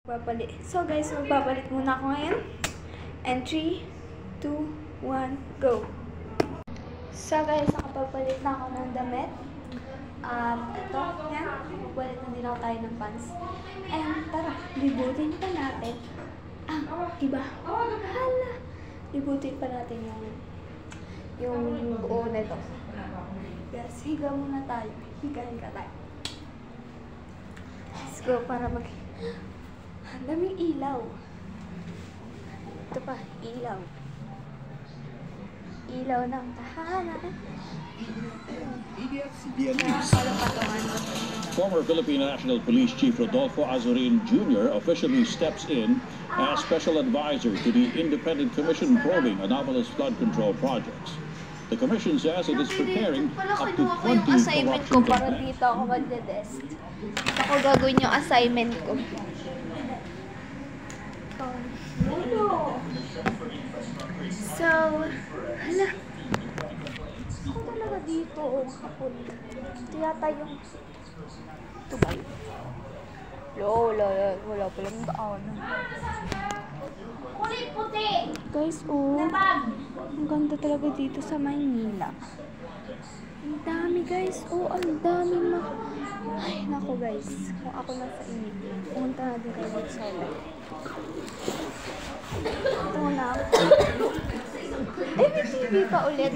So guys, magpapalit muna ako ngayon. And 3, 2, 1, go! So guys, nakapagpalit na ako ng damit. Ito, yan. Magpalit na din ako tayo ng pants. And tara, libutin pa natin. Iba. Hala! Libutin pa natin yung buo na ito. Yes, higa muna tayo. Higahin ka tayo. Let's go para ang daming ilaw. Ito pa, ilaw. Ilaw ng tahanan. Former Philippine National Police Chief Rodolfo Azurin Jr. officially steps in as special advisor to the Independent Commission probing anomalous flood control projects. The commission says it is preparing up to 20 assignment ko corruption para complaints. dito ako magde-desk. Ako gagawin yung assignment ko. So, hala. Ako talaga dito, kapon. Ito yata yung... Ito ba yun? Wala palang daan. Guys, ang ganda talaga dito sa Maynila. Ang dami guys, ang dami Ay, nako guys, kung ako lang sa inyo, pumunta natin kayo dito sa live. Ito na. Ay, may TV pa ulit.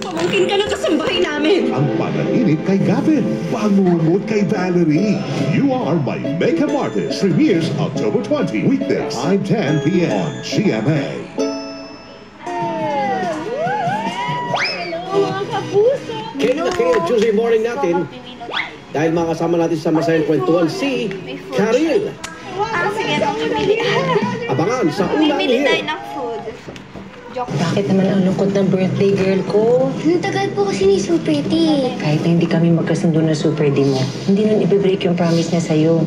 Pamangkin ka ng kasambahay namin. Ang panaginip kay Gavin, pangungod kay Valerie. You Are My Makeup Artist premieres October 20, weekdays, time 10 p.m. on GMA. Hello mga kapuso. Kaya Tuesday morning natin, dahil makasama natin sa masayang kwentuhan si Karil. Sige, mamimili. Abangan sa unang Mamimili tayo hit. ng food. Joke. Bakit naman ang lungkot ng birthday girl ko? Ang tagal po kasi ni Super D. Kahit na hindi kami magkasundo na super di mo, hindi nun i-break yung promise niya sa'yo.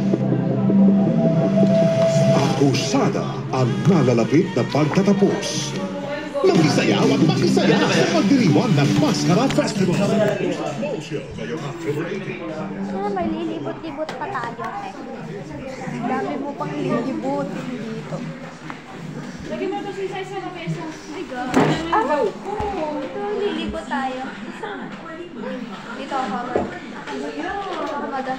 Akusada ang nalalapit na pagtatapos. Mag-isayaw at mag-isaya sa pagdiriwang ng Mascara Festival. Sana may lilibot-libot pa tayo. Ang dami mo pang lilibot dito. Lagi mo ito sa isa na peso. My God. Ito, lilibot tayo. Dito ako, Mada.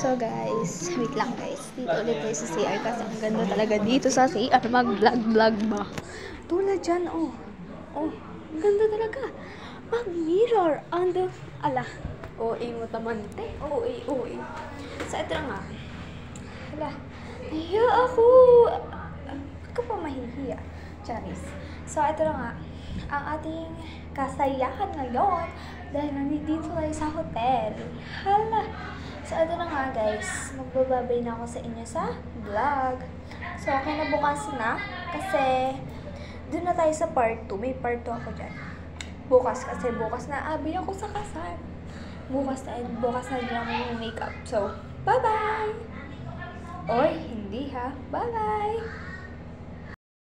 So guys, wait lang guys. Dito ulit tayo sa CR kasi ang ganda talaga dito sa CR. Mag-vlog ba? Tulad dyan, ang ganda talaga. Mag-mirror on the... Ala. OA mo taman, te. OA. So, ito nga. Hala. Nahiya ako. Ba't ka pa mahihiya? Charis. So, ito nga. Ang ating kasayahan ngayon dahil nandito tayo sa hotel. Hala. So, ito na nga guys. Magbababay na ako sa inyo sa vlog. So, okay na bukas na. Kasi, doon na tayo sa part 2. May part 2 ako dyan. Bukas kasi bukas na abi ako sa kasal. Bukas na din ako yung makeup. So, bye-bye! Oy, hindi ha. Bye-bye!